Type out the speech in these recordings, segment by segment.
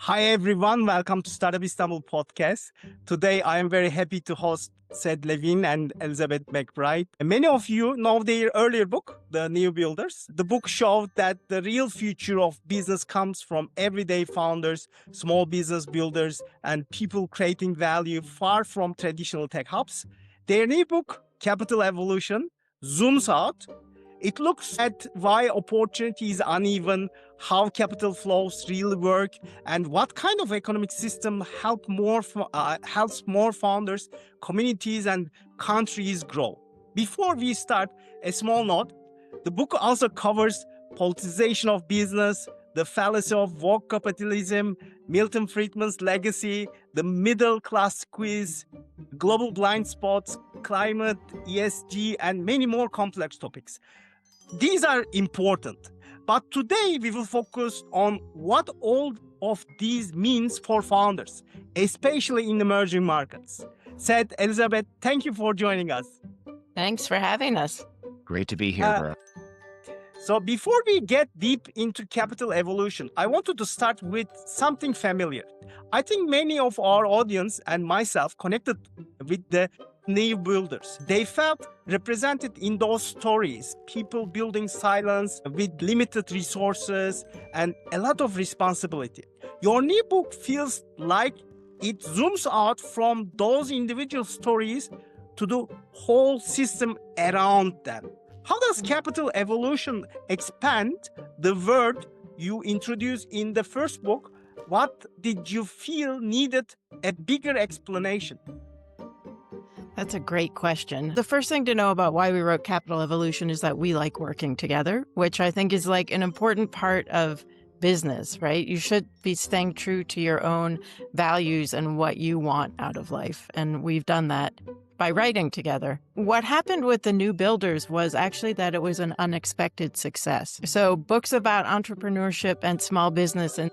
Hi everyone, welcome to Startup Istanbul Podcast. Today I am very happy to host Seth Levine and Elizabeth MacBride. And many of you know their earlier book, The New Builders. The book showed that the real future of business comes from everyday founders, small business builders, and people creating value far from traditional tech hubs. Their new book, Capital Evolution, zooms out. It looks at why opportunity is uneven, how capital flows really work, and what kind of economic system helps more founders, communities, and countries grow. Before we start, a small note: the book also covers politicization of business, the fallacy of woke capitalism, Milton Friedman's legacy, the middle class squeeze, global blind spots, climate, ESG, and many more complex topics. These are important, but today we will focus on what all of these means for founders, especially in emerging markets. Seth, Elizabeth, thank you for joining us. Thanks for having us. Great to be here, Burak. So before we get deep into capital evolution, I wanted to start with something familiar. I think many of our audience and myself connected with the new builders. They felt represented in those stories, people building silence with limited resources and a lot of responsibility. Your new book feels like it zooms out from those individual stories to the whole system around them. How does capital evolution expand the word you introduced in the first book? What did you feel needed a bigger explanation? That's a great question. The first thing to know about why we wrote Capital Evolution is that we like working together, which I think is like an important part of business, right? You should be staying true to your own values and what you want out of life. And we've done that by writing together. What happened with The New Builders was actually that it was an unexpected success. So books about entrepreneurship and small business and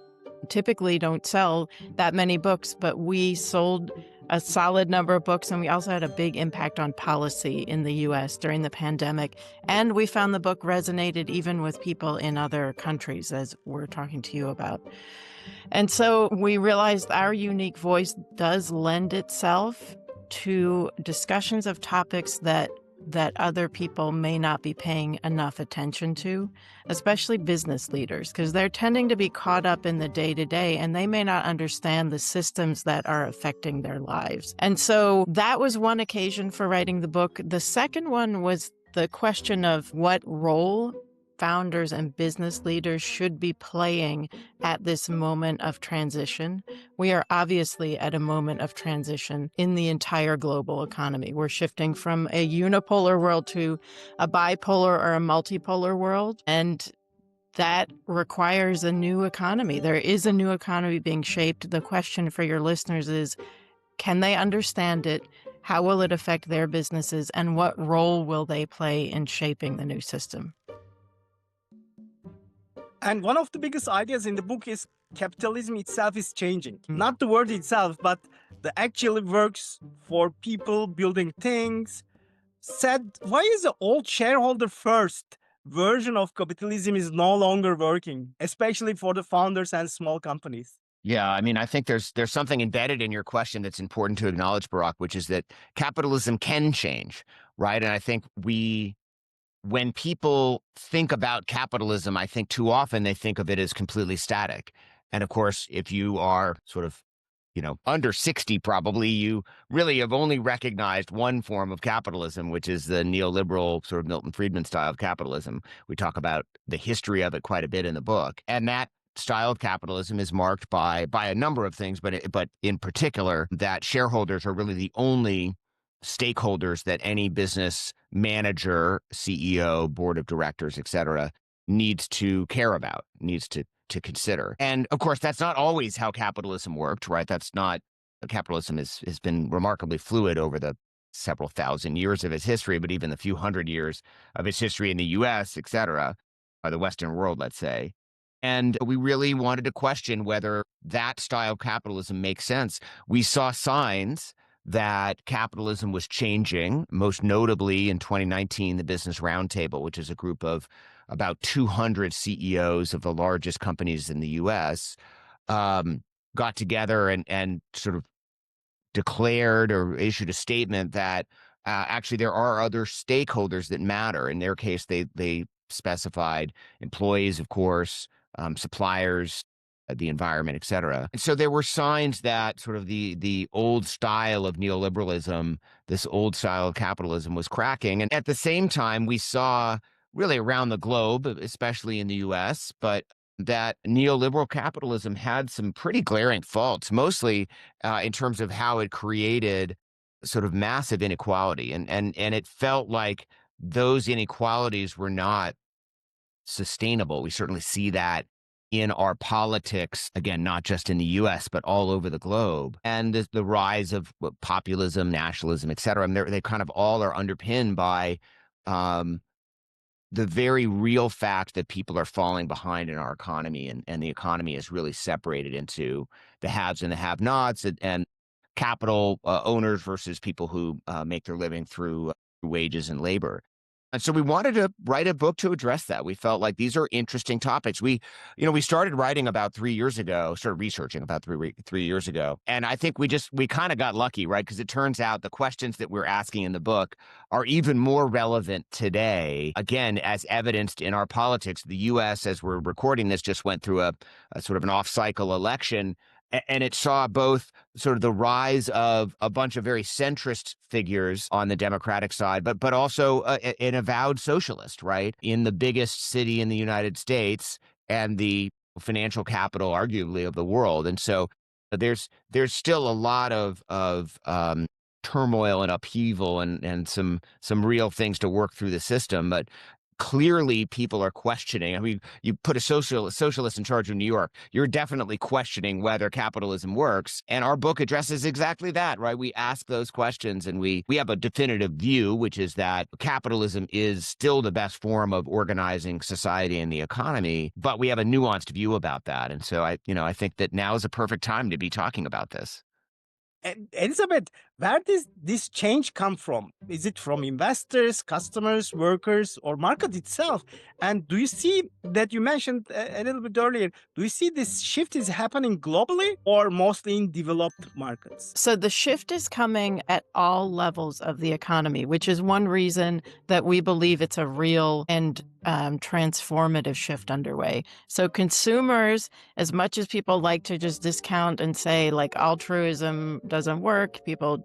typically don't sell that many books, but we sold a solid number of books, and we also had a big impact on policy in the U.S. during the pandemic. And we found the book resonated even with people in other countries, as we're talking to you about. And so we realized our unique voice does lend itself to discussions of topics that other people may not be paying enough attention to, especially business leaders, because they're tending to be caught up in the day-to-day and they may not understand the systems that are affecting their lives. And so that was one occasion for writing the book. The second one was the question of what role founders and business leaders should be playing at this moment of transition. We are obviously at a moment of transition in the entire global economy. We're shifting from a unipolar world to a bipolar or a multipolar world, and that requires a new economy. There is a new economy being shaped. The question for your listeners is, can they understand it? How will it affect their businesses? And what role will they play in shaping the new system? And one of the biggest ideas in the book is capitalism itself is changing. Not the word itself, but the actually works for people building things. Said, why is the old shareholder first version of capitalism is no longer working, especially for the founders and small companies? Yeah, I mean, I think there's something embedded in your question that's important to acknowledge, Burak, which is that capitalism can change, right? And I think when people think about capitalism, I think too often they think of it as completely static. And of course, if you are sort of, under 60, probably you really have only recognized one form of capitalism, which is the neoliberal sort of Milton Friedman style of capitalism. We talk about the history of it quite a bit in the book. And that style of capitalism is marked by a number of things, but in particular, that shareholders are really the only stakeholders that any business manager, CEO, board of directors, et cetera, needs to care about, needs to consider. And of course, that's not always how capitalism worked, right? Capitalism has been remarkably fluid over the several thousand years of its history, but even the few hundred years of its history in the US, et cetera, or the Western world, let's say. And we really wanted to question whether that style of capitalism makes sense. We saw signs that capitalism was changing, most notably in 2019, the Business Roundtable, which is a group of about 200 CEOs of the largest companies in the US, got together and sort of declared or issued a statement that actually there are other stakeholders that matter. In their case, they specified employees, of course, suppliers, the environment, et cetera. And so there were signs that sort of the old style of neoliberalism, this old style of capitalism was cracking. And at the same time, we saw really around the globe, especially in the US, but that neoliberal capitalism had some pretty glaring faults, mostly in terms of how it created sort of massive inequality. And it felt like those inequalities were not sustainable. We certainly see that in our politics, again, not just in the US, but all over the globe. And the rise of populism, nationalism, et cetera, and they kind of all are underpinned by the very real fact that people are falling behind in our economy, and the economy is really separated into the haves and the have-nots, and capital owners versus people who make their living through wages and labor. And so we wanted to write a book to address that. We felt like these are interesting topics. We started writing about 3 years ago, started researching about three years ago. And I think we kind of got lucky, right? Because it turns out the questions that we're asking in the book are even more relevant today. Again, as evidenced in our politics, the U.S., as we're recording this, just went through a sort of an off-cycle election. And it saw both sort of the rise of a bunch of very centrist figures on the Democratic side, but also an avowed socialist, right? In the biggest city in the United States and the financial capital, arguably, of the world. And so there's still a lot of turmoil and upheaval and some real things to work through the system. But clearly people are questioning. I mean, you put a socialist in charge of New York, you're definitely questioning whether capitalism works. And our book addresses exactly that, right? We ask those questions, and we have a definitive view, which is that capitalism is still the best form of organizing society and the economy, but we have a nuanced view about that. And so I think that now is a perfect time to be talking about this. And Elizabeth, where does this change come from? Is it from investors, customers, workers, or market itself? And do you see that you mentioned a little bit earlier, do you see this shift is happening globally or mostly in developed markets? So the shift is coming at all levels of the economy, which is one reason that we believe it's a real and transformative shift underway. So consumers, as much as people like to just discount and say like altruism doesn't work, people,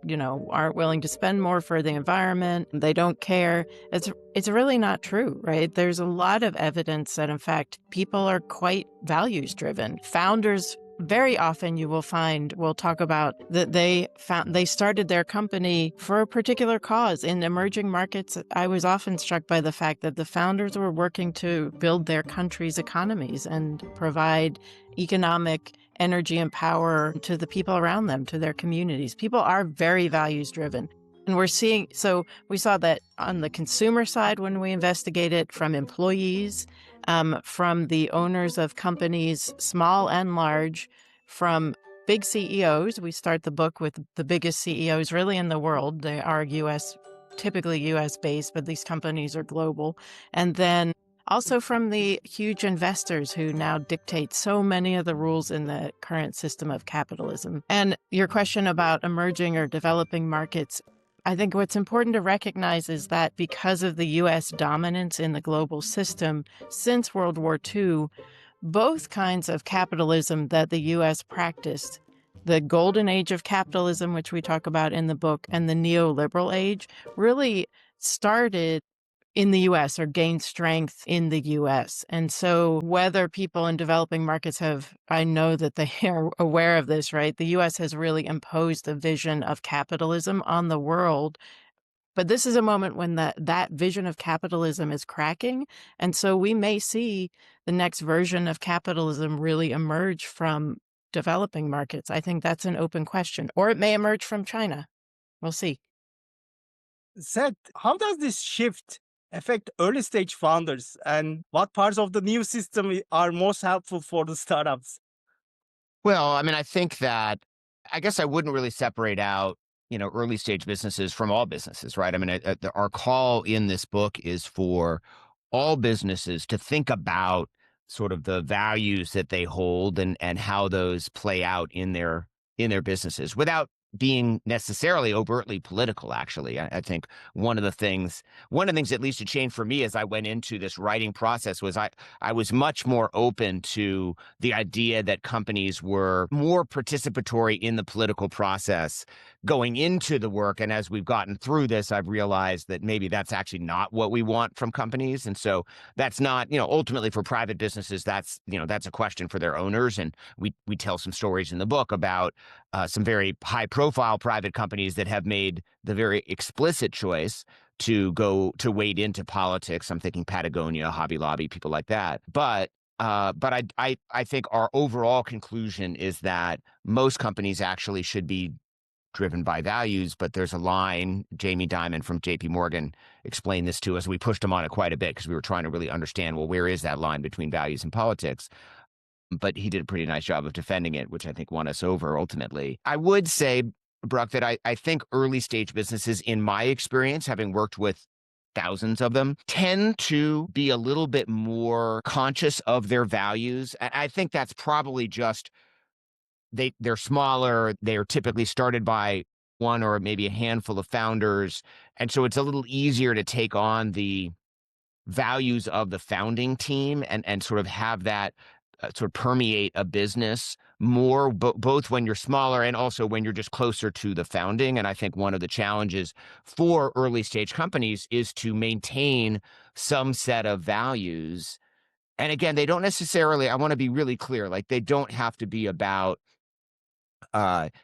aren't willing to spend more for the environment, they don't care. It's really not true, right? There's a lot of evidence that in fact people are quite values driven. Founders, very often you will find, we'll talk about that they started their company for a particular cause. In emerging markets, I was often struck by the fact that the founders were working to build their country's economies and provide economic energy and power to the people around them, to their communities. People are very values driven. And we saw that on the consumer side when we investigated, from employees, from the owners of companies, small and large, from big CEOs. We start the book with the biggest CEOs really in the world. They are typically US based, but these companies are global. And then also from the huge investors who now dictate so many of the rules in the current system of capitalism. And your question about emerging or developing markets, I think what's important to recognize is that because of the U.S. dominance in the global system since World War II, both kinds of capitalism that the U.S. practiced, the golden age of capitalism, which we talk about in the book, and the neoliberal age, really started in the U.S. or gained strength in the U.S. And so whether people in developing markets I know that they are aware of this, right? The U.S. has really imposed a vision of capitalism on the world. But this is a moment when that vision of capitalism is cracking. And so we may see the next version of capitalism really emerge from developing markets. I think that's an open question. Or it may emerge from China. We'll see. Seth, how does this shift affect early stage founders, and what parts of the new system are most helpful for the startups? Well, I mean, I guess I wouldn't really separate out, early stage businesses from all businesses, right? I mean, our call in this book is for all businesses to think about sort of the values that they hold and how those play out in their businesses without being necessarily overtly political. Actually, I think one of the things at least to change for me as I went into this writing process was I was much more open to the idea that companies were more participatory in the political process going into the work. And as we've gotten through this, I've realized that maybe that's actually not what we want from companies. And so that's not, ultimately for private businesses, that's a question for their owners. And we tell some stories in the book about some very high-profile private companies that have made the very explicit choice to wade into politics. I'm thinking Patagonia, Hobby Lobby, people like that. But I think our overall conclusion is that most companies actually should be driven by values. But there's a line, Jamie Dimon from JP Morgan explained this to us. We pushed him on it quite a bit because we were trying to really understand, well, where is that line between values and politics? But he did a pretty nice job of defending it, which I think won us over ultimately. I would say, Burak, that I think early stage businesses, in my experience, having worked with thousands of them, tend to be a little bit more conscious of their values. I think that's probably just they're smaller. They're typically started by one or maybe a handful of founders. And so it's a little easier to take on the values of the founding team and sort of have that sort of permeate a business more, both when you're smaller and also when you're just closer to the founding. And I think one of the challenges for early stage companies is to maintain some set of values. And again, they don't necessarily, I want to be really clear, like they don't have to be about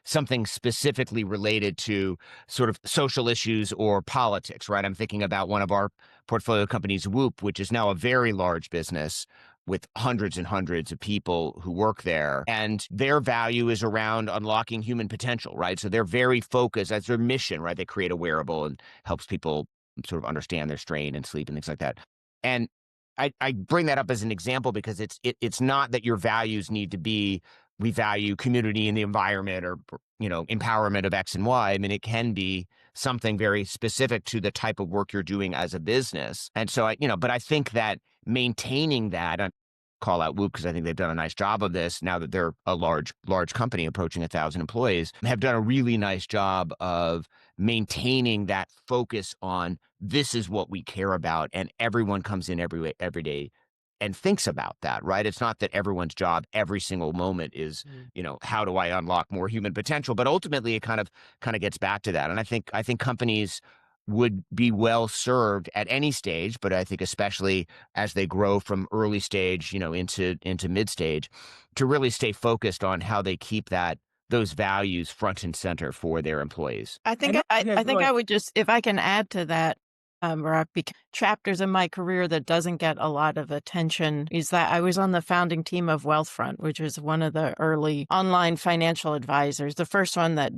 something specifically related to sort of social issues or politics, right? I'm thinking about one of our portfolio companies, Whoop, which is now a very large business with hundreds and hundreds of people who work there. And their value is around unlocking human potential, right? So they're very focused. That's their mission, right? They create a wearable and helps people sort of understand their strain and sleep and things like that. And I bring that up as an example because it's not that your values need to be, we value community and the environment or, empowerment of X and Y. I mean, it can be something very specific to the type of work you're doing as a business. And so but I think that maintaining that, I call out Whoop because I think they've done a nice job of this now that they're a large company approaching 1,000 employees, have done a really nice job of maintaining that focus on this is what we care about. And everyone comes in every day and thinks about that, right? It's not that everyone's job every single moment is, how do I unlock more human potential? But ultimately it kind of gets back to that. And I think companies would be well served at any stage, but I think especially as they grow from early stage, into mid stage, to really stay focused on how they keep those values front and center for their employees. I think I would just, if I can add to that, Burak, chapters in my career that doesn't get a lot of attention is that I was on the founding team of Wealthfront, which was one of the early online financial advisors, the first one that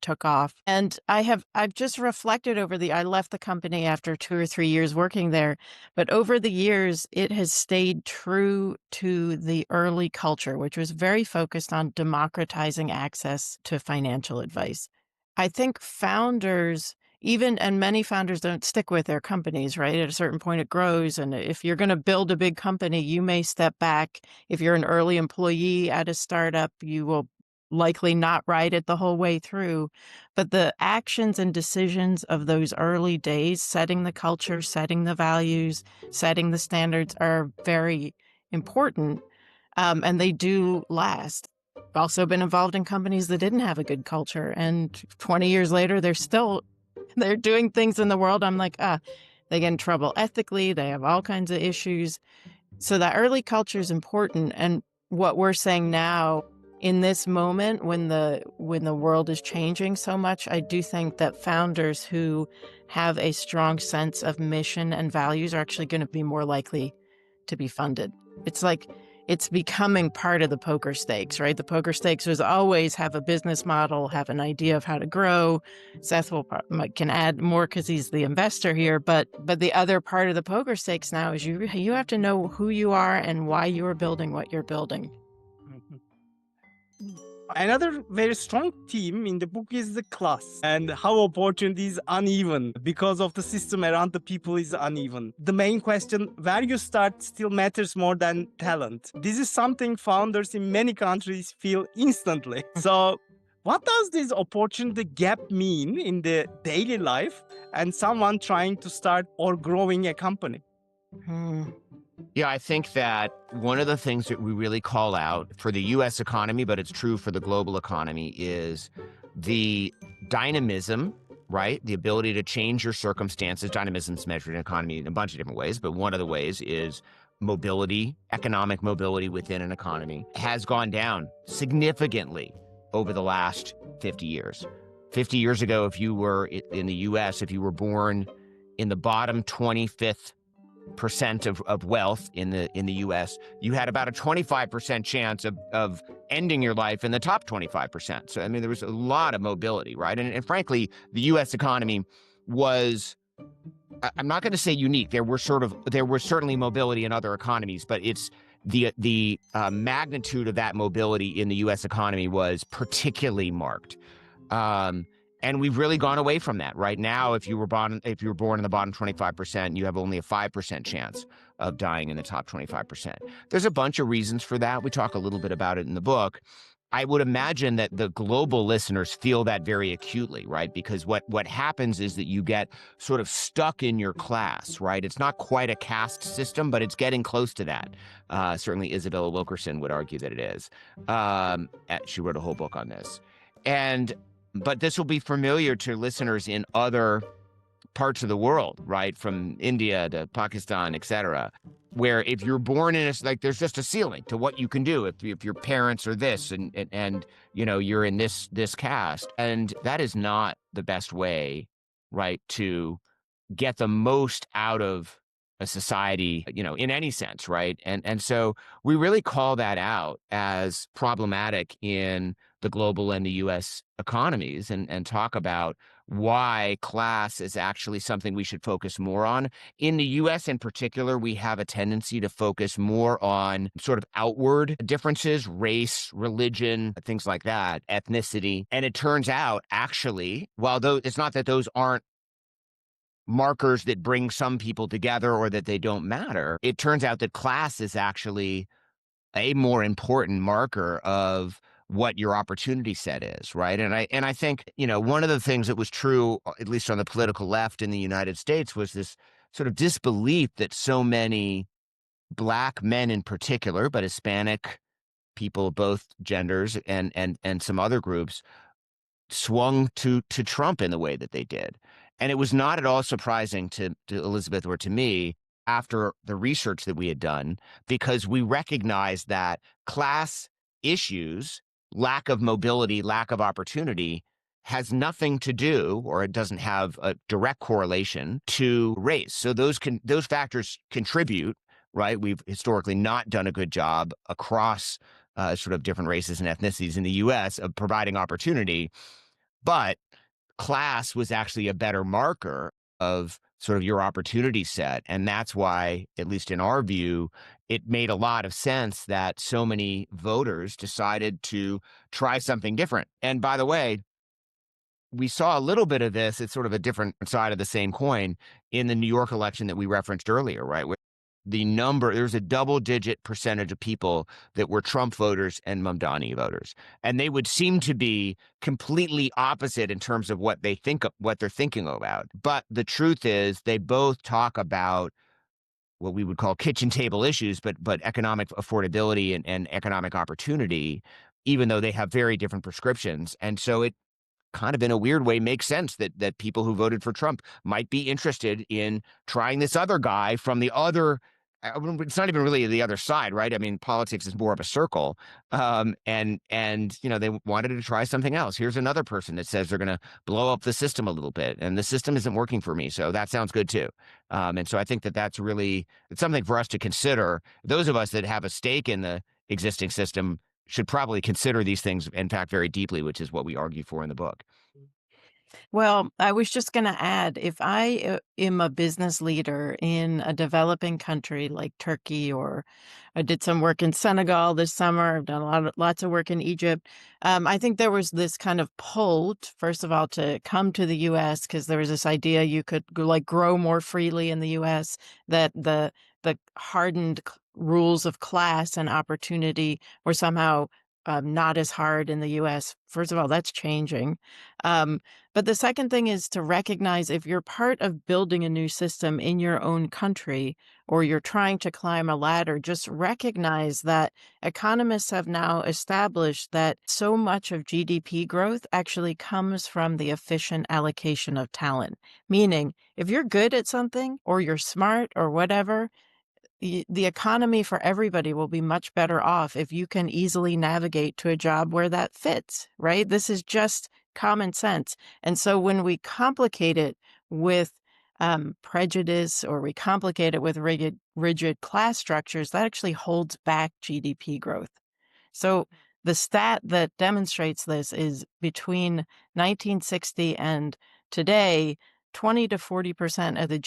took off. And I've just reflected I left the company after 2 or 3 years working there, but over the years, it has stayed true to the early culture, which was very focused on democratizing access to financial advice. I think founders, and many founders don't stick with their companies, right? At a certain point, it grows. And if you're going to build a big company, you may step back. If you're an early employee at a startup, you will likely not ride it the whole way through. But the actions and decisions of those early days, setting the culture, setting the values, setting the standards are very important. And they do last. I've also been involved in companies that didn't have a good culture. And 20 years later, they're doing things in the world. I'm like, they get in trouble ethically. They have all kinds of issues. So that early culture is important. And what we're saying now in this moment, when the world is changing so much, I do think that founders who have a strong sense of mission and values are actually going to be more likely to be funded. It's like, it's becoming part of the poker stakes, right? The poker stakes was always have a business model, have an idea of how to grow. Seth can add more because he's the investor here, but the other part of the poker stakes now is you have to know who you are and why you are building what you're building. Another very strong theme in the book is the class and how opportunity is uneven because of the system around the people is uneven. The main question, where you start still matters more than talent. This is something founders in many countries feel instantly. So what does this opportunity gap mean in the daily life and someone trying to start or growing a company? Yeah, I think that one of the things that we really call out for the U.S. economy, but it's true for the global economy, is the dynamism, right? The ability to change your circumstances. Dynamism is measured in economy in a bunch of different ways, but one of the ways is mobility, economic mobility within an economy has gone down significantly over the last 50 years. 50 years ago, if you were in the U.S., if you were born in the bottom 25th percent of wealth in the U.S., you had about a 25% chance of ending your life in the top 25%. So, I mean, there was a lot of mobility, right? And frankly, the U.S. economy was, I'm not going to say unique. There was certainly mobility in other economies, but it's the magnitude of that mobility in the U.S. economy was particularly marked. And we've really gone away from that. Right now, if you were born in the bottom 25%, you have only a 5% chance of dying in the top 25%. There's a bunch of reasons for that. We talk a little bit about it in the book. I would imagine that the global listeners feel that very acutely, right? Because what happens is that you get sort of stuck in your class, right? It's not quite a caste system, but it's getting close to that. Certainly Isabella Wilkerson would argue that it is. She wrote a whole book on this. But this will be familiar to listeners in other parts of the world, right? From India to Pakistan, et cetera, where if you're born in there's just a ceiling to what you can do if your parents are this and you know, you're in this caste. And that is not the best way, right, to get the most out of a society, you know, in any sense, right? And so we really call that out as problematic in the global and the U.S. economies and talk about why class is actually something we should focus more on. In the U.S. in particular, we have a tendency to focus more on sort of outward differences, race, religion, things like that, ethnicity. And it turns out, actually, while it's not that those aren't markers that bring some people together or that they don't matter, it turns out that class is actually a more important marker of what your opportunity set is, right? And I think, you know, one of the things that was true, at least on the political left in the United States, was this sort of disbelief that so many Black men in particular, but Hispanic people of both genders and some other groups swung to Trump in the way that they did. And it was not at all surprising to Elizabeth or to me after the research that we had done, because we recognized that class issues, lack of mobility, lack of opportunity, has nothing to do, or it doesn't have a direct correlation to race. So those factors contribute, right? We've historically not done a good job across sort of different races and ethnicities in the U.S. of providing opportunity, but class was actually a better marker of sort of your opportunity set. And that's why, at least in our view, it made a lot of sense that so many voters decided to try something different. And by the way, we saw a little bit of this. It's sort of a different side of the same coin in the New York election that we referenced earlier, right? Where there's a double-digit percentage of people that were Trump voters and Mamdani voters. And they would seem to be completely opposite in terms of what they're thinking about. But the truth is they both talk about what we would call kitchen table issues, but economic affordability and economic opportunity, even though they have very different prescriptions. And so it kind of in a weird way makes sense that people who voted for Trump might be interested in trying this other guy from the other. It's not even really the other side, right? I mean, politics is more of a circle. And you know, they wanted to try something else. Here's another person that says they're going to blow up the system a little bit, and the system isn't working for me. So that sounds good too. And so I think it's something for us to consider. Those of us that have a stake in the existing system should probably consider these things, in fact, very deeply, which is what we argue for in the book. Well, I was just going to add, if I am a business leader in a developing country like Turkey, or I did some work in Senegal this summer, I've done lots of work in Egypt. I think there was this kind of pull, first of all, to come to the U.S. because there was this idea you could like grow more freely in the U.S. That the hardened rules of class and opportunity were somehow not as hard in the U.S. First of all, that's changing. Um, but the second thing is to recognize if you're part of building a new system in your own country, or you're trying to climb a ladder, just recognize that economists have now established that so much of GDP growth actually comes from the efficient allocation of talent. Meaning, if you're good at something or you're smart or whatever, the economy for everybody will be much better off if you can easily navigate to a job where that fits, right? This is just common sense. And so when we complicate it with prejudice, or we complicate it with rigid class structures, that actually holds back GDP growth. So the stat that demonstrates this is between 1960 and today, 20 to 40% of the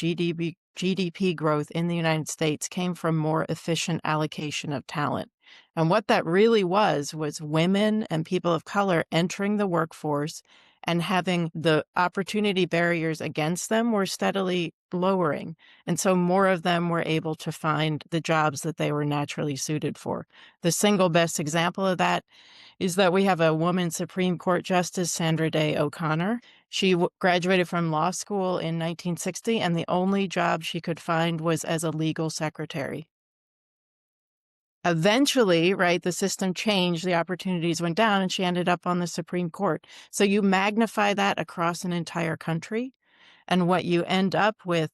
GDP growth in the United States came from more efficient allocation of talent. And what that really was women and people of color entering the workforce and having the opportunity barriers against them were steadily lowering. And so more of them were able to find the jobs that they were naturally suited for. The single best example of that is that we have a woman Supreme Court Justice, Sandra Day O'Connor. She graduated from law school in 1960, and the only job she could find was as a legal secretary. Eventually, right, the system changed, the opportunities went down, and she ended up on the Supreme Court. So you magnify that across an entire country, and what you end up with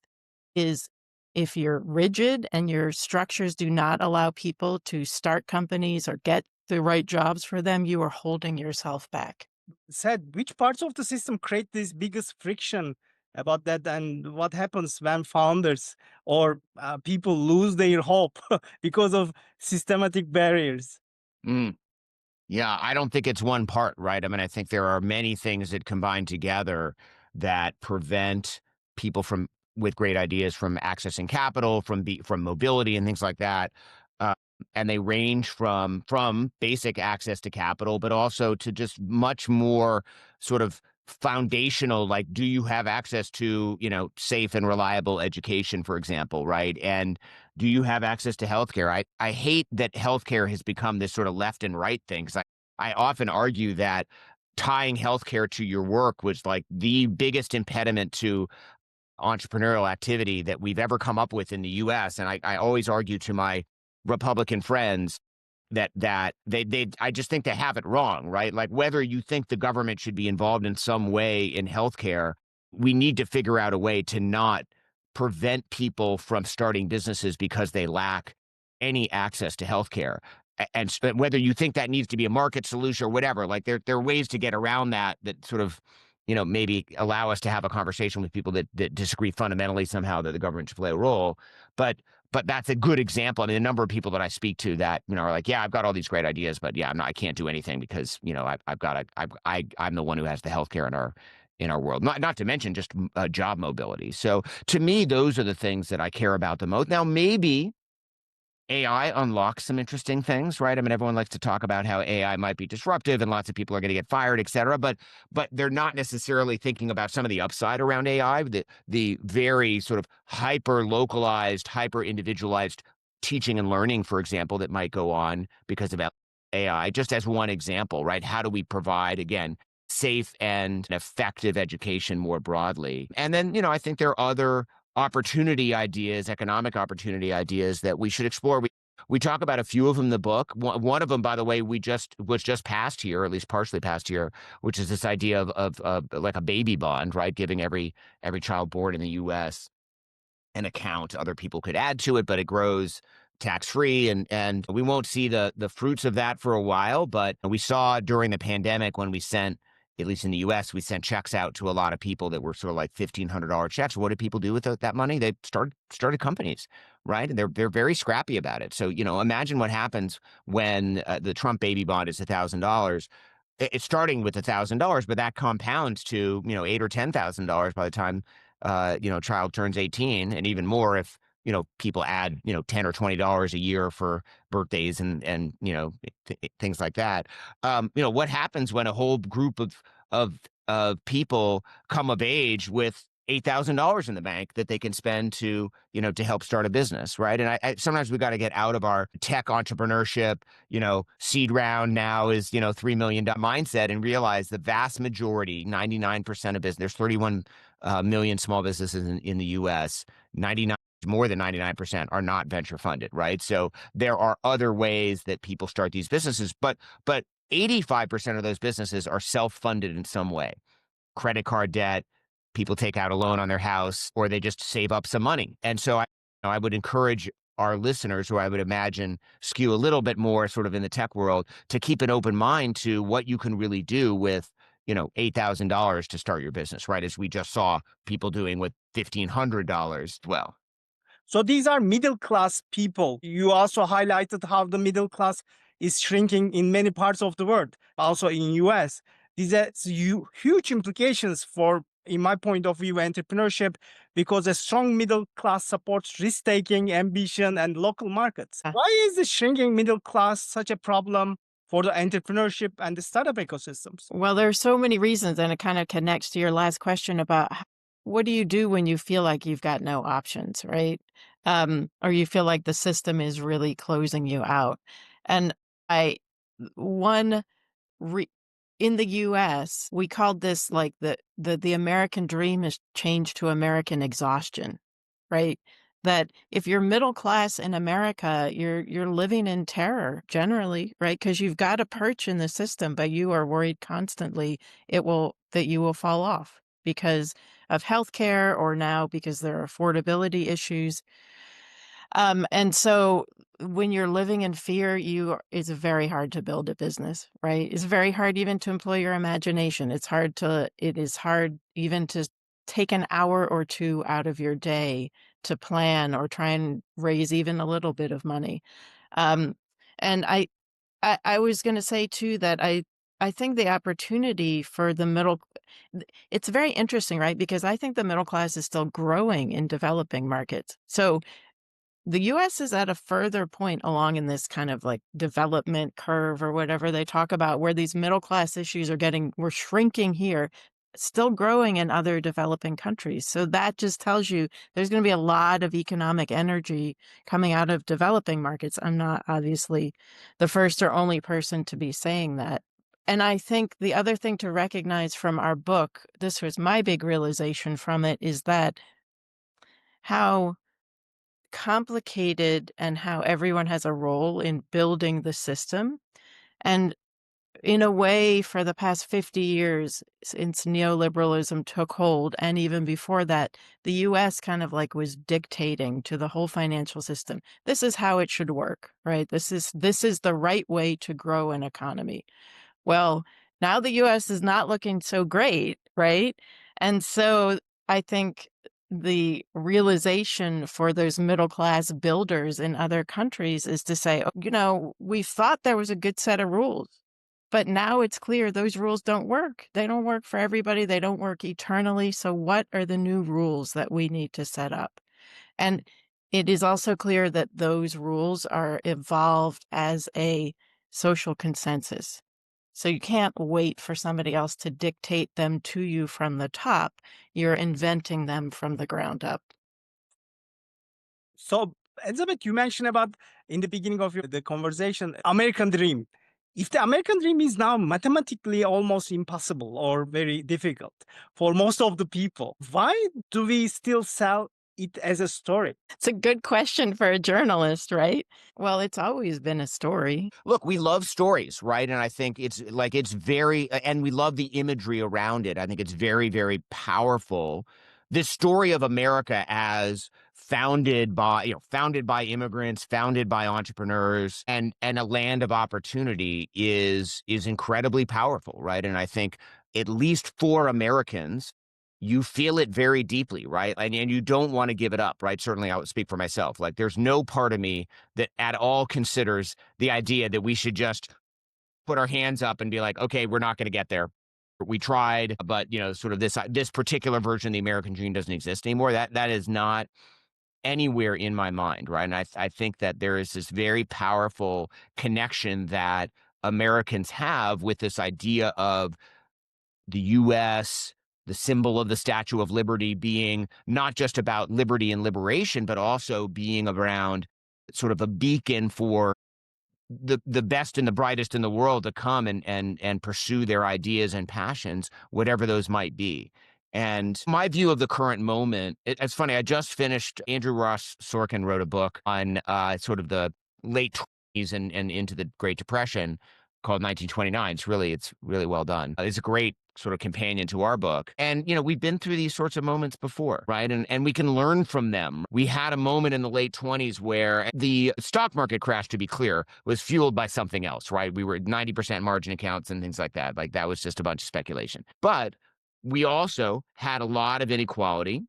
is, if you're rigid and your structures do not allow people to start companies or get the right jobs for them, you are holding yourself back. Said, which parts of the system create this biggest friction about that, and what happens when founders or people lose their hope because of systematic barriers? Mm. Yeah, I don't think it's one part, right? I mean, I think there are many things that combine together that prevent people from with great ideas from accessing capital, from mobility and things like that. Uh, and they range from basic access to capital, but also to just much more sort of foundational, like, do you have access to, safe and reliable education, for example, right? And do you have access to healthcare? I hate that healthcare has become this sort of left and right thing, because I often argue that tying healthcare to your work was like the biggest impediment to entrepreneurial activity that we've ever come up with in the US. And I always argue to my Republican friends that I just think they have it wrong, right? Like, whether you think the government should be involved in some way in healthcare, we need to figure out a way to not prevent people from starting businesses because they lack any access to healthcare. And whether you think that needs to be a market solution or whatever, like, there are ways to get around that sort of, maybe allow us to have a conversation with people that disagree fundamentally somehow that the government should play a role. But that's a good example. I mean, the number of people that I speak to that, are like, yeah, I've got all these great ideas, but yeah, I can't do anything because, I'm the one who has the healthcare in our world. Not to mention just job mobility. So to me, those are the things that I care about the most. Now, maybe AI unlocks some interesting things, right? I mean, everyone likes to talk about how AI might be disruptive and lots of people are going to get fired, et cetera, but they're not necessarily thinking about some of the upside around AI, the very sort of hyper-localized, hyper-individualized teaching and learning, for example, that might go on because of AI, just as one example, right? How do we provide, again, safe and effective education more broadly? And then, I think there are other opportunity ideas, economic opportunity ideas that we should explore. We talk about a few of them in the book. One of them, by the way, was just passed here, or at least partially passed here, which is this idea of like a baby bond, right? Giving every child born in the U.S. an account. Other people could add to it, but it grows tax-free, and we won't see the fruits of that for a while. But we saw during the pandemic when we sent, at least in the U.S., we sent checks out to a lot of people that were sort of like $1,500 checks. What did people do with that money? They started companies, right? And they're very scrappy about it. So, imagine what happens when the Trump baby bond is $1,000. it's starting with $1,000, but that compounds to, $8,000 or $10,000 by the time, child turns 18, and even more if, people add, $10 or $20 a year for birthdays and things like that. What happens when a whole group of people come of age with $8,000 in the bank that they can spend to help start a business, right? And I sometimes we got to get out of our tech entrepreneurship, seed round now is $3 million mindset, and realize the vast majority, 99% of business. There's 31 million small businesses in the U.S. More than 99% are not venture funded, right? So there are other ways that people start these businesses, but 85% of those businesses are self-funded in some way. Credit card debt, people take out a loan on their house, or they just save up some money. And so I would encourage our listeners, who I would imagine skew a little bit more sort of in the tech world, to keep an open mind to what you can really do with, $8,000 to start your business, right? As we just saw people doing with $1,500. Well, So these are middle class people. You also highlighted how the middle class is shrinking in many parts of the world, also in US. These are huge implications for, in my point of view, entrepreneurship, because a strong middle class supports risk-taking, ambition, and local markets. Why is the shrinking middle class such a problem for the entrepreneurship and the startup ecosystems? Well, there are so many reasons, and it kind of connects to your last question about what do you do when you feel like you've got no options, right? Or you feel like the system is really closing you out. And one in the US, we called this like the American dream has changed to American exhaustion, right? That if you're middle class in America, you're living in terror generally, right? Because you've got a perch in the system, but you are worried constantly that you will fall off because of healthcare, or now because there are affordability issues. And so when you're living in fear, it's very hard to build a business, right? It's very hard even to employ your imagination. It is hard even to take an hour or two out of your day to plan or try and raise even a little bit of money. And I was going to say too that I think the opportunity for it's very interesting, right? Because I think the middle class is still growing in developing markets. So the US is at a further point along in this kind of like development curve or whatever they talk about, where these middle class issues we're shrinking here, still growing in other developing countries. So that just tells you there's going to be a lot of economic energy coming out of developing markets. I'm not obviously the first or only person to be saying that. And I think the other thing to recognize from our book, this was my big realization from it, is that how complicated and how everyone has a role in building the system. And in a way, for the past 50 years, since neoliberalism took hold, and even before that, the US kind of like was dictating to the whole financial system. This is how it should work, right? This is the right way to grow an economy. Well, now the US is not looking so great, right? And so I think the realization for those middle class builders in other countries is to say, we thought there was a good set of rules, but now it's clear those rules don't work. They don't work for everybody. They don't work eternally. So what are the new rules that we need to set up? And it is also clear that those rules are evolved as a social consensus. So you can't wait for somebody else to dictate them to you from the top. You're inventing them from the ground up. So, Elizabeth, you mentioned about in the beginning of the conversation, American dream. If the American dream is now mathematically almost impossible or very difficult for most of the people, why do we still sell it as a story? It's a good question for a journalist, right? Well, it's always been a story. Look, we love stories, right? And I think it's very, and we love the imagery around it. I think it's very, very powerful. This story of America as founded by immigrants, founded by entrepreneurs, and a land of opportunity is incredibly powerful, right? And I think at least for Americans, you feel it very deeply, right? And you don't want to give it up, right? Certainly I would speak for myself. Like there's no part of me that at all considers the idea that we should just put our hands up and be like, okay, we're not going to get there. We tried, but sort of this particular version of the American dream doesn't exist anymore. That is not anywhere in my mind, right? And I think that there is this very powerful connection that Americans have with this idea of the U.S., the symbol of the Statue of Liberty being not just about liberty and liberation, but also being around sort of a beacon for the best and the brightest in the world to come and pursue their ideas and passions, whatever those might be. And my view of the current moment, it's funny, I just finished, Andrew Ross Sorkin wrote a book on sort of the late 20s and into the Great Depression called 1929. It's really well done. It's a great sort of companion to our book. And, we've been through these sorts of moments before, right? And we can learn from them. We had a moment in the late 20s where the stock market crash, to be clear, was fueled by something else, right? We were at 90% margin accounts and things like that. Like that was just a bunch of speculation. But we also had a lot of inequality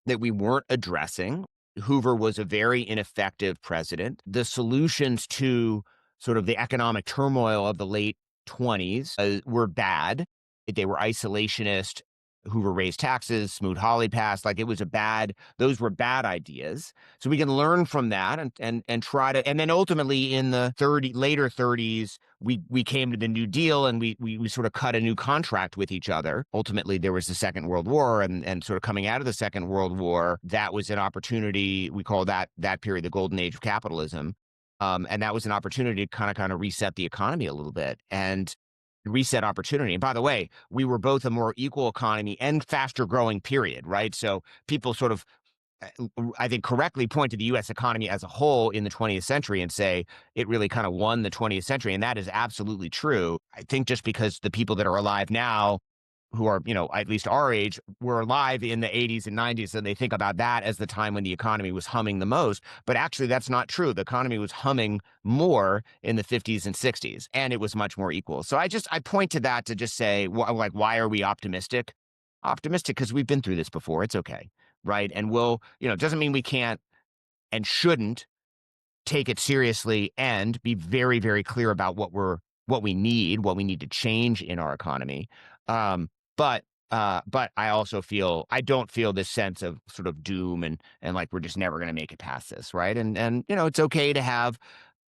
that we weren't addressing. Hoover was a very ineffective president. The solutions to sort of the economic turmoil of the late 20s were bad. They were isolationist. Hoover raised taxes, Smoot-Hawley passed. Like those were bad ideas. So we can learn from that and try to, and then ultimately in the later 30s, we came to the New Deal and we sort of cut a new contract with each other. Ultimately, there was the Second World War and sort of coming out of the Second World War, that was an opportunity. We call that period the golden age of capitalism. And that was an opportunity to kind of reset the economy a little bit and reset opportunity. And by the way, we were both a more equal economy and faster growing period, right? So people sort of, I think, correctly point to the U.S. economy as a whole in the 20th century and say it really kind of won the 20th century. And that is absolutely true. I think just because the people that are alive now who are, at least our age, were alive in the 80s and 90s, and they think about that as the time when the economy was humming the most. But actually, that's not true. The economy was humming more in the 50s and 60s, and it was much more equal. So I point to that to just say, why are we optimistic? Optimistic because we've been through this before. It's okay, right? And it doesn't mean we can't and shouldn't take it seriously and be very, very clear about what we need to change in our economy. But I also I don't feel this sense of sort of doom and like we're just never going to make it past this, right? And it's okay to have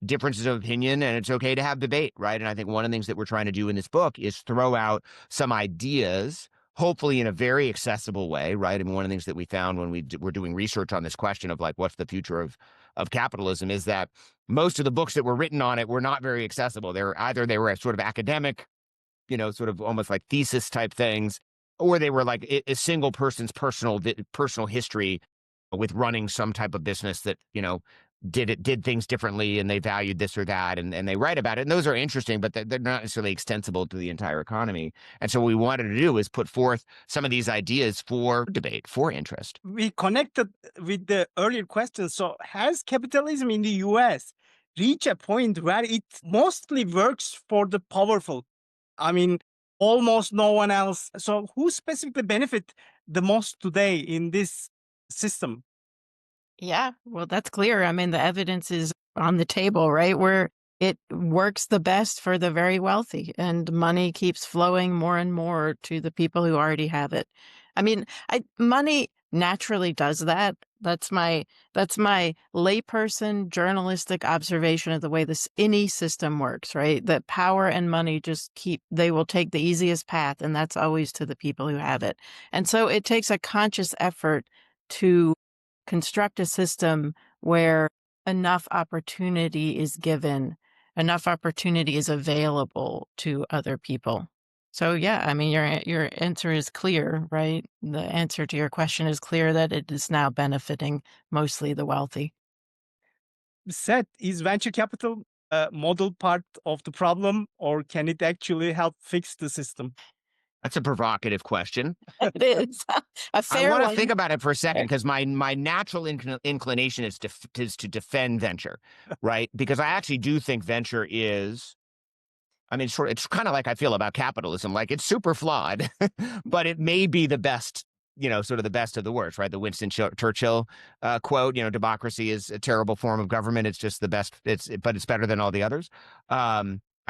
differences of opinion and it's okay to have debate, right? And I think one of the things that we're trying to do in this book is throw out some ideas, hopefully in a very accessible way, right? I mean, one of the things that we found when we were doing research on this question of like, what's the future of capitalism, is that most of the books that were written on it were not very accessible. They were sort of academic, sort of almost like thesis type things, or they were like a single person's personal history with running some type of business that, did things differently and they valued this or that and they write about it. And those are interesting, but they're not necessarily extensible to the entire economy. And so what we wanted to do is put forth some of these ideas for debate, for interest. We connected with the earlier question. So has capitalism in the US reached a point where it mostly works for the powerful? I mean, almost no one else. So who specifically benefit the most today in this system? Yeah, well, that's clear. I mean, the evidence is on the table, right? Where it works the best for the very wealthy and money keeps flowing more and more to the people who already have it. I mean, money naturally does that. That's my layperson journalistic observation of the way any system works, right? That power and money they will take the easiest path, and that's always to the people who have it. And so it takes a conscious effort to construct a system where enough opportunity is given, enough opportunity is available to other people. So yeah, I mean, your answer is clear, right? The answer to your question is clear that it is now benefiting mostly the wealthy. Seth, is venture capital a model part of the problem, or can it actually help fix the system? That's a provocative question. It is a fair I want one. to think about it for a second because my natural inclination is to defend venture, right? Because I actually do think venture is, I mean, it's kind of like I feel about capitalism. Like it's super flawed, but it may be the best, sort of the best of the worst, right? The Winston Churchill quote, democracy is a terrible form of government. It's just the best. But it's better than all the others.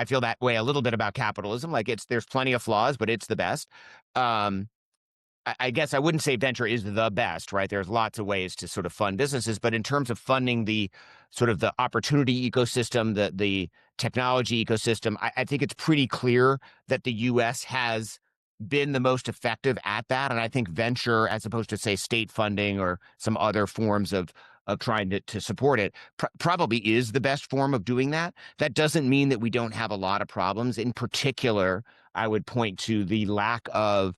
I feel that way a little bit about capitalism. Like there's plenty of flaws, but it's the best. I guess I wouldn't say venture is the best, right? There's lots of ways to sort of fund businesses, but in terms of funding the sort of the opportunity ecosystem, the technology ecosystem, I think it's pretty clear that the U.S. has been the most effective at that. And I think venture, as opposed to say state funding or some other forms of trying to support it, probably is the best form of doing that. That doesn't mean that we don't have a lot of problems. In particular, I would point to the lack of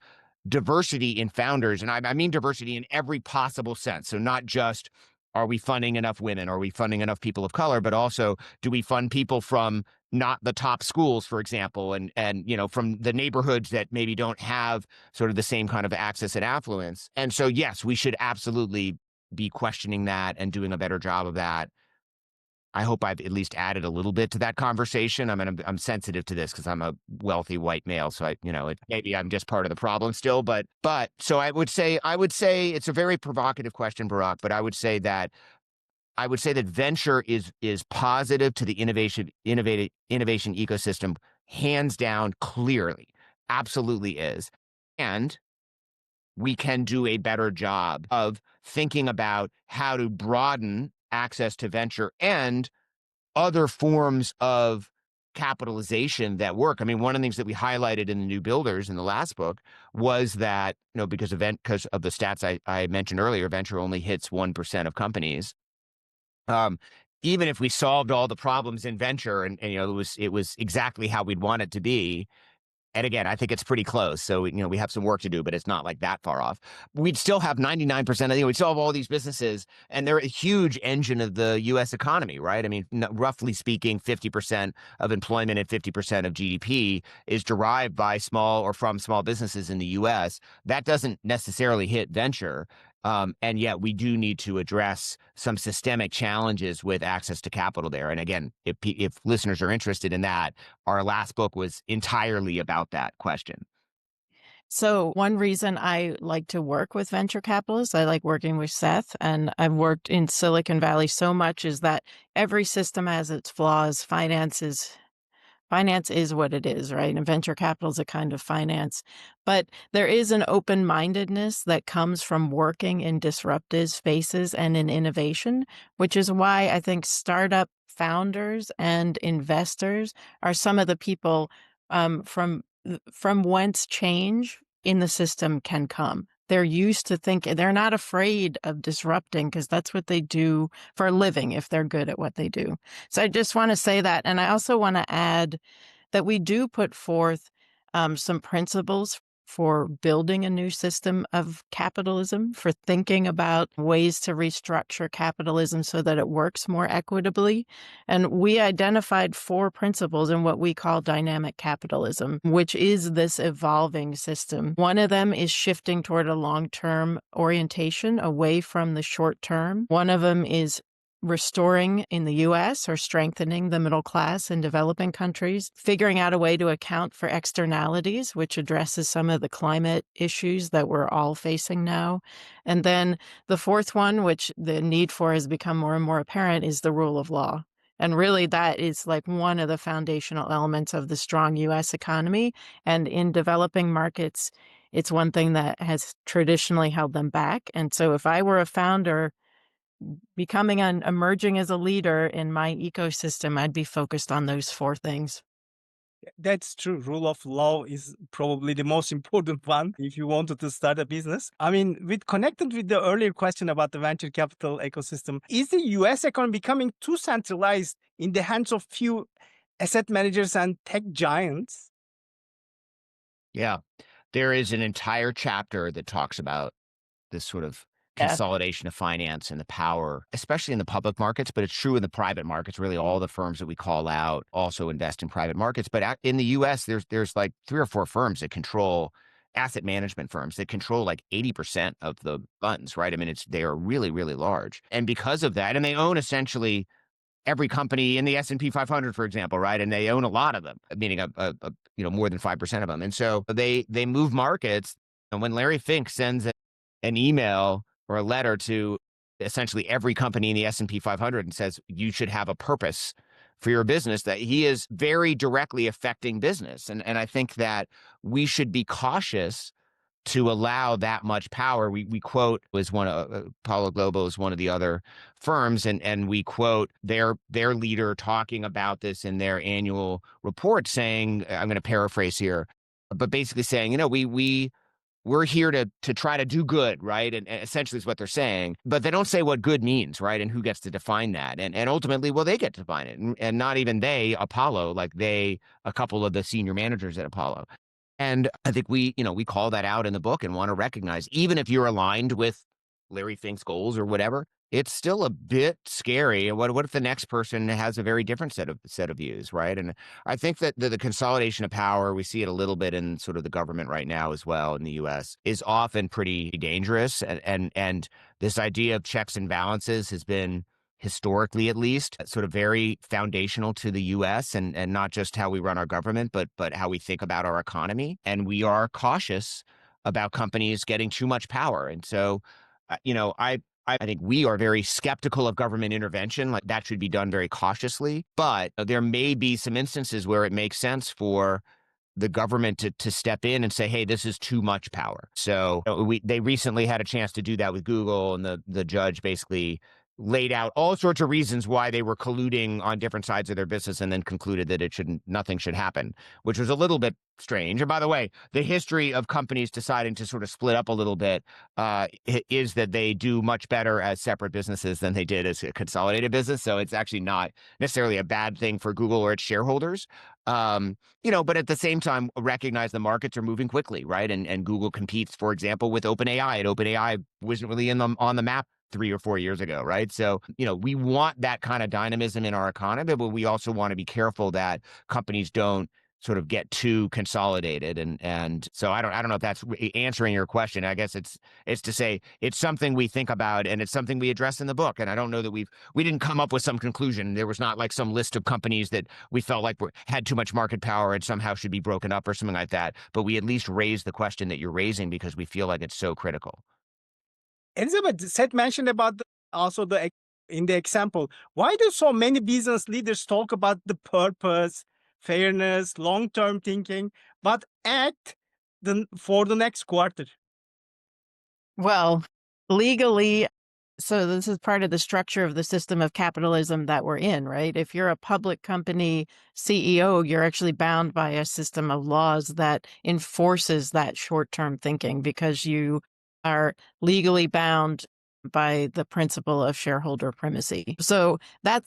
diversity in founders. And I mean diversity in every possible sense. So not just, are we funding enough women? Are we funding enough people of color? But also, do we fund people from not the top schools, for example, and from the neighborhoods that maybe don't have sort of the same kind of access and affluence? And so, yes, we should absolutely be questioning that and doing a better job of that. I hope I've at least added a little bit to that conversation. I mean, I'm sensitive to this because I'm a wealthy white male, so maybe I'm just part of the problem still. But so I would say it's a very provocative question, Burak. But I would say that venture is positive to the innovation ecosystem, hands down, clearly, absolutely is, and we can do a better job of thinking about how to broaden access to venture and other forms of capitalization that work. I mean, one of the things that we highlighted in the New Builders in the last book was that, because of the stats I mentioned earlier, venture only hits 1% of companies. Even if we solved all the problems in venture and it was exactly how we'd want it to be. And again, I think it's pretty close. So, we have some work to do, but it's not like that far off. We'd still have 99% we'd still have all these businesses, and they're a huge engine of the U.S. economy, right? I mean, roughly speaking, 50% of employment and 50% of GDP is derived by from small businesses in the U.S. That doesn't necessarily hit venture. And yet we do need to address some systemic challenges with access to capital there. And again, if listeners are interested in that, our last book was entirely about that question. So one reason I like to work with venture capitalists, I like working with Seth, and I've worked in Silicon Valley so much, is that every system has its flaws. Finance is what it is, right? And venture capital is a kind of finance. But there is an open-mindedness that comes from working in disruptive spaces and in innovation, which is why I think startup founders and investors are some of the people from whence change in the system can come. They're used to thinking, they're not afraid of disrupting because that's what they do for a living if they're good at what they do. So I just want to say that. And I also want to add that we do put forth some principles for building a new system of capitalism, for thinking about ways to restructure capitalism so that it works more equitably. And we identified 4 principles in what we call dynamic capitalism, which is this evolving system. One of them is shifting toward a long-term orientation away from the short term. One of them is restoring in the U.S. or strengthening the middle class in developing countries, figuring out a way to account for externalities, which addresses some of the climate issues that we're all facing now. And then the 4th one, which the need for has become more and more apparent, is the rule of law. And really, that is like one of the foundational elements of the strong U.S. economy. And in developing markets, it's one thing that has traditionally held them back. And so if I were a founder emerging as a leader in my ecosystem, I'd be focused on those 4 things. That's true. Rule of law is probably the most important one if you wanted to start a business. I mean, connected with the earlier question about the venture capital ecosystem, is the US economy becoming too centralized in the hands of few asset managers and tech giants? Yeah, there is an entire chapter that talks about this sort of consolidation of finance and the power, especially in the public markets, but it's true in the private markets. Really, all the firms that we call out also invest in private markets. But in the U.S., there's like 3 or 4 firms that control asset management firms that control like 80% of the funds, right? I mean, they are really, really large. And because of that, and they own essentially every company in the S&P 500, for example, right? And they own a lot of them, meaning more than 5% of them. And so they move markets. And when Larry Fink sends an email or a letter to essentially every company in the S&P 500 and says, you should have a purpose for your business, that he is very directly affecting business. And I think that we should be cautious to allow that much power. We quote was one of Paulo Globo is one of the other firms, and we quote their leader talking about this in their annual report, saying, I'm going to paraphrase here, but basically saying, we're here to try to do good, right? And essentially is what they're saying, but they don't say what good means, right? And who gets to define that? And ultimately, well, they get to define it, and not even they, Apollo, like a couple of the senior managers at Apollo. And I think we call that out in the book and want to recognize, even if you're aligned with Larry Fink's goals or whatever, it's still a bit scary. What if the next person has a very different set of views, right? And I think that the consolidation of power, we see it a little bit in sort of the government right now as well in the U.S., is often pretty dangerous. And this idea of checks and balances has been, historically at least, sort of very foundational to the U.S. and not just how we run our government, but how we think about our economy. And we are cautious about companies getting too much power. And so, I think we are very skeptical of government intervention. Like, that should be done very cautiously. But there may be some instances where it makes sense for the government to step in and say, hey, this is too much power. So they recently had a chance to do that with Google, and the judge basically laid out all sorts of reasons why they were colluding on different sides of their business, and then concluded that nothing should happen, which was a little bit strange. And by the way, the history of companies deciding to sort of split up a little bit is that they do much better as separate businesses than they did as a consolidated business. So it's actually not necessarily a bad thing for Google or its shareholders. But at the same time, recognize the markets are moving quickly, right? And Google competes, for example, with OpenAI, and OpenAI wasn't really on the map 3 or 4 years ago, right? So, we want that kind of dynamism in our economy, but we also want to be careful that companies don't sort of get too consolidated. And so I don't know if that's answering your question. I guess it's to say it's something we think about, and it's something we address in the book. And I don't know that we didn't come up with some conclusion. There was not like some list of companies that we felt like had too much market power and somehow should be broken up or something like that. But we at least raised the question that you're raising because we feel like it's so critical. Elizabeth, Seth mentioned about in the example, why do so many business leaders talk about the purpose, fairness, long-term thinking, but act for the next quarter? Well, legally, so this is part of the structure of the system of capitalism that we're in, right? If you're a public company CEO, you're actually bound by a system of laws that enforces that short-term thinking, because you are legally bound by the principle of shareholder primacy. So that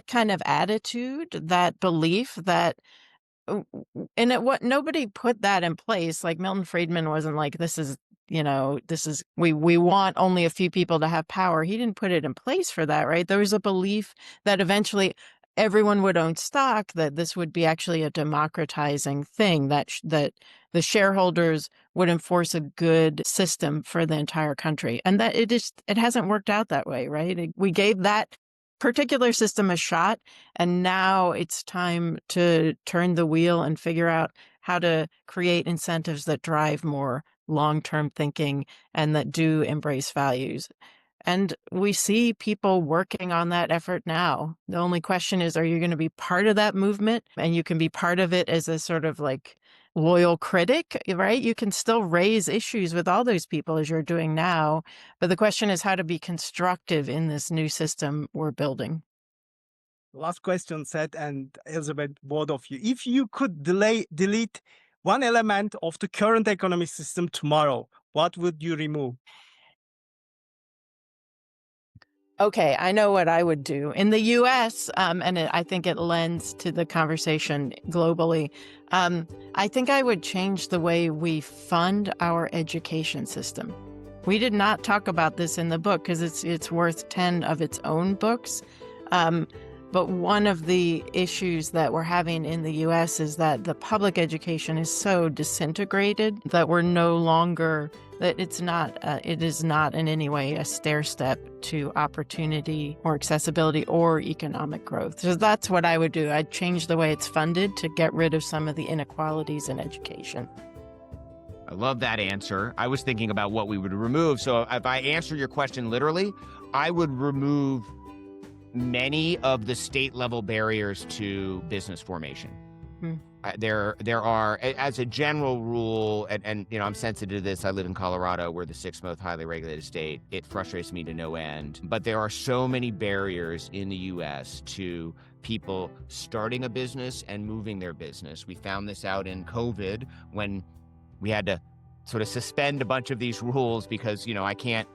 kind of attitude, that belief that, nobody put that in place. Like, Milton Friedman wasn't like, we want only a few people to have power. He didn't put it in place for that, right? There was a belief that eventually everyone would own stock, that this would be actually a democratizing thing, that the shareholders would enforce a good system for the entire country. And that it hasn't worked out that way, right? We gave that particular system a shot, and now it's time to turn the wheel and figure out how to create incentives that drive more long-term thinking and that do embrace values. And we see people working on that effort now. The only question is, are you going to be part of that movement? And you can be part of it as a sort of like loyal critic, right? You can still raise issues with all those people as you're doing now. But the question is how to be constructive in this new system we're building. Last question, Seth and Elizabeth, both of you. If you could delete one element of the current economic system tomorrow, what would you remove? Okay, I know what I would do. In the U.S., I think it lends to the conversation globally, I think I would change the way we fund our education system. We did not talk about this in the book because it's worth 10 of its own books. But one of the issues that we're having in the U.S. is that the public education is so disintegrated that we're no longer, that it is not in any way a stair step to opportunity or accessibility or economic growth. So that's what I would do. I'd change the way it's funded to get rid of some of the inequalities in education. I love that answer. I was thinking about what we would remove. So if I answer your question literally, I would remove many of the state level barriers to business formation. Hmm. There are, as a general rule, and I'm sensitive to this. I live in Colorado. We're the sixth most highly regulated state. It frustrates me to no end. But there are so many barriers in the U.S. to people starting a business and moving their business. We found this out in COVID when we had to sort of suspend a bunch of these rules because, I can't,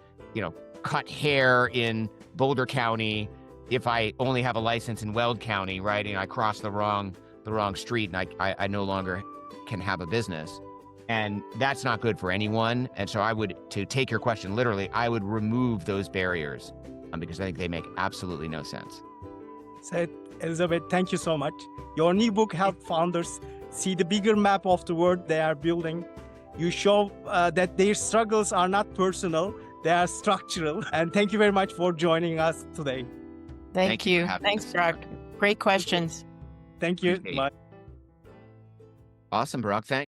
cut hair in Boulder County if I only have a license in Weld County, right? I crossed the wrong street and I no longer can have a business. And that's not good for anyone. And so to take your question literally, I would remove those barriers because I think they make absolutely no sense. Seth, Elizabeth, thank you so much. Your new book helps founders see the bigger map of the world they are building. You show that their struggles are not personal, they are structural. And thank you very much for joining us today. Thank you. Thanks, Burak. Great questions. Thank you. Appreciate it. Bye. Awesome, Burak. Thanks.